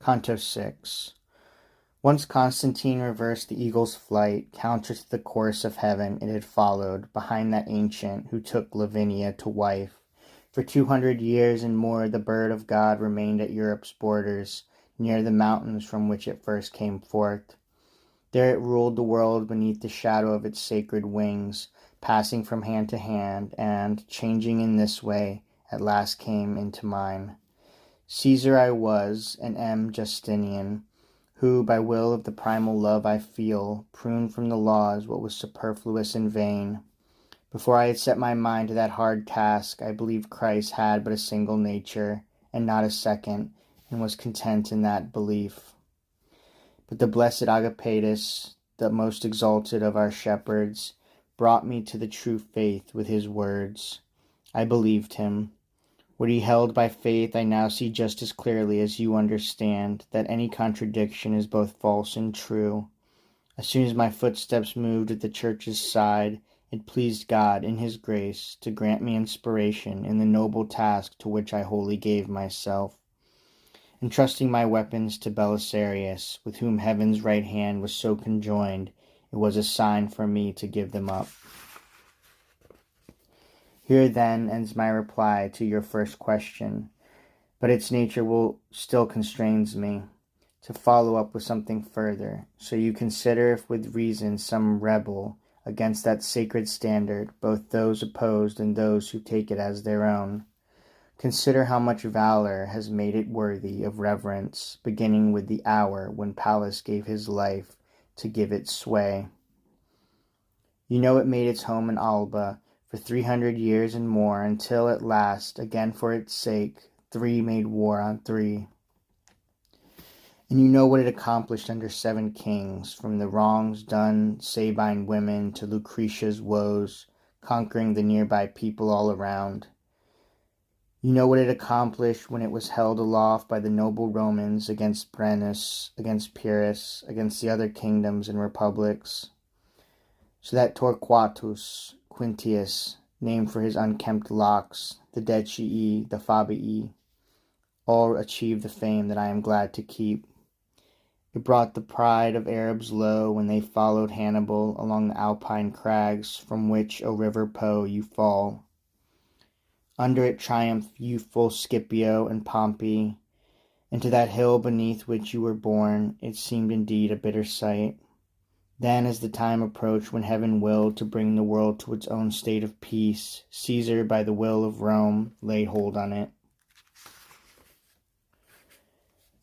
Canto 6. Once Constantine reversed the eagle's flight, counter to the course of heaven it had followed, behind that ancient who took Lavinia to wife. For 200 years and more the bird of God remained at Europe's borders, near the mountains from which it first came forth. There it ruled the world beneath the shadow of its sacred wings, passing from hand to hand, and, changing in this way, at last came into mine. Caesar I was, and am Justinian, who, by will of the primal love I feel, pruned from the laws what was superfluous and vain. Before I had set my mind to that hard task, I believed Christ had but a single nature, and not a second, and was content in that belief. But the blessed Agapetus, the most exalted of our shepherds, brought me to the true faith with his words. I believed him. What he held by faith I now see just as clearly as you understand that any contradiction is both false and true. As soon as my footsteps moved at the church's side, it pleased God, in his grace, to grant me inspiration in the noble task to which I wholly gave myself. Entrusting my weapons to Belisarius, with whom heaven's right hand was so conjoined, it was a sign for me to give them up. Here then ends my reply to your first question, but its nature will still constrains me to follow up with something further, so you consider if with reason some rebel against that sacred standard, both those opposed and those who take it as their own. Consider how much valor has made it worthy of reverence, beginning with the hour when Pallas gave his life to give it sway. You know it made its home in Alba for 300 years and more, until at last, again for its sake, three made war on three. And you know what it accomplished under 7 kings, from the wrongs done Sabine women to Lucretia's woes, conquering the nearby people all around. You know what it accomplished when it was held aloft by the noble Romans against Brennus, against Pyrrhus, against the other kingdoms and republics. So that Torquatus Quintius, named for his unkempt locks, the Decii, the Fabii, all achieved the fame that I am glad to keep. It brought the pride of Arabs low when they followed Hannibal along the Alpine crags, from which, O river Po, you fall. Under it triumphed youthful Scipio and Pompey, and to that hill beneath which you were born, it seemed indeed a bitter sight. Then, as the time approached when heaven willed to bring the world to its own state of peace, Caesar, by the will of Rome, laid hold on it.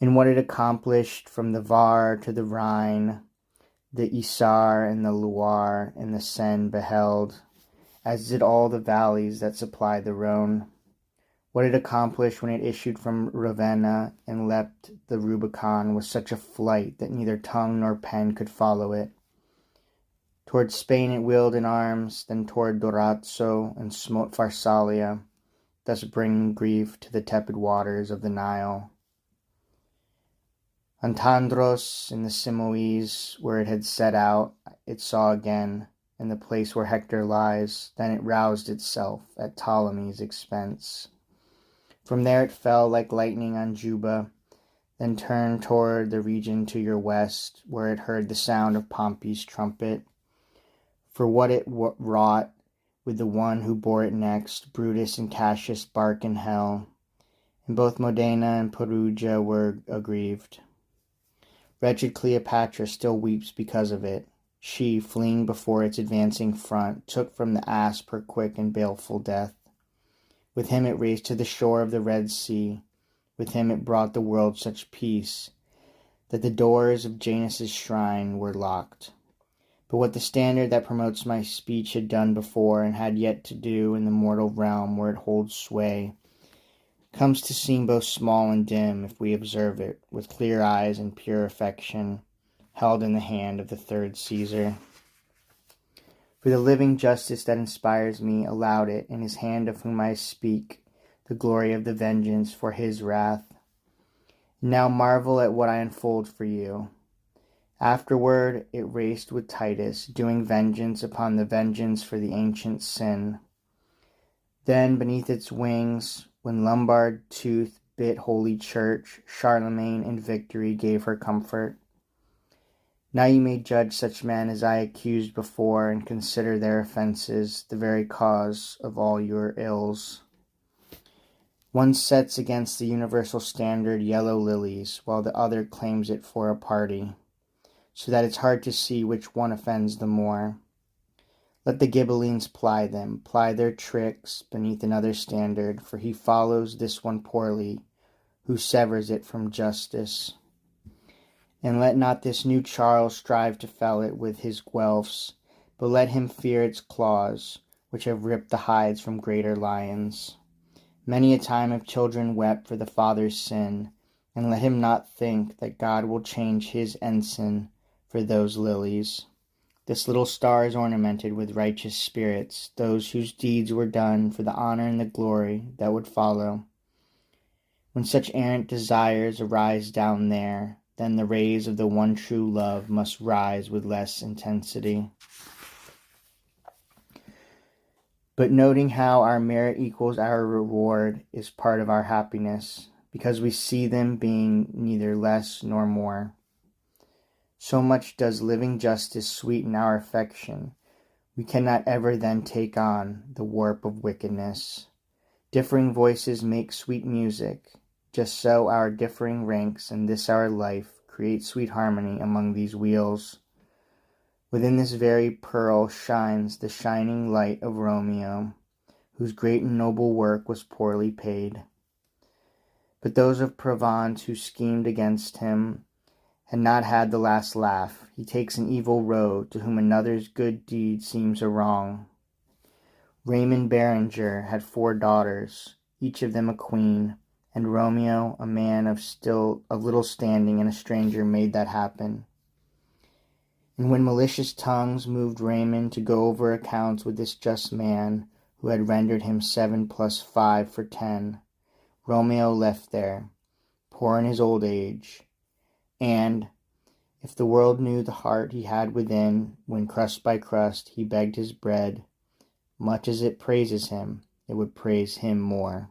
And what it accomplished from the Var to the Rhine, the Isar and the Loire and the Seine beheld, as did all the valleys that supply the Rhone. What it accomplished when it issued from Ravenna and leapt the Rubicon was such a flight that neither tongue nor pen could follow it. Toward Spain it wheeled in arms, then toward Durazzo, and smote Pharsalia, thus bringing grief to the tepid waters of the Nile. Antandros, in the Simois, where it had set out, it saw again, in the place where Hector lies. Then it roused itself at Ptolemy's expense. From there it fell like lightning on Juba, then turned toward the region to your west, where it heard the sound of Pompey's trumpet. For what it wrought with the one who bore it next, Brutus and Cassius bark in hell, and both Modena and Perugia were aggrieved. Wretched Cleopatra still weeps because of it. She, fleeing before its advancing front, took from the asp her quick and baleful death. With him it raced to the shore of the Red Sea. With him it brought the world such peace that the doors of Janus's shrine were locked. But what the standard that promotes my speech had done before and had yet to do in the mortal realm where it holds sway, comes to seem both small and dim if we observe it with clear eyes and pure affection, held in the hand of the third Caesar. For the living justice that inspires me allowed it, in his hand of whom I speak, the glory of the vengeance for his wrath. Now marvel at what I unfold for you. Afterward it raced with Titus, doing vengeance upon the vengeance for the ancient sin. Then beneath its wings, when Lombard tooth bit Holy Church, Charlemagne in victory gave her comfort. Now you may judge such men as I accused before, and consider their offences the very cause of all your ills. One sets against the universal standard yellow lilies, while the other claims it for a party, so that it's hard to see which one offends the more. Let the Ghibellines ply them, ply their tricks beneath another standard, for he follows this one poorly, who severs it from justice. And let not this new Charles strive to fell it with his Guelphs, but let him fear its claws, which have ripped the hides from greater lions. Many a time have children wept for the father's sin, and let him not think that God will change his ensign for those lilies. This little star is ornamented with righteous spirits, those whose deeds were done for the honor and the glory that would follow. When such errant desires arise down there, then the rays of the one true love must rise with less intensity. But noting how our merit equals our reward is part of our happiness, because we see them being neither less nor more. So much does living justice sweeten our affection, we cannot ever then take on the warp of wickedness. Differing voices make sweet music, just so our differing ranks in this our life create sweet harmony among these wheels. Within this very pearl shines the shining light of Romeo, whose great and noble work was poorly paid. But those of Provence who schemed against him had not had the last laugh. He takes an evil road, to whom another's good deed seems a wrong. Raymond Berenger had 4 daughters, each of them a queen, and Romeo, a man of little standing and a stranger, made that happen. And when malicious tongues moved Raymond to go over accounts with this just man, who had rendered him 7 + 5 for 10, Romeo left there, poor in his old age, and, if the world knew the heart he had within, when crust by crust he begged his bread, much as it praises him, it would praise him more.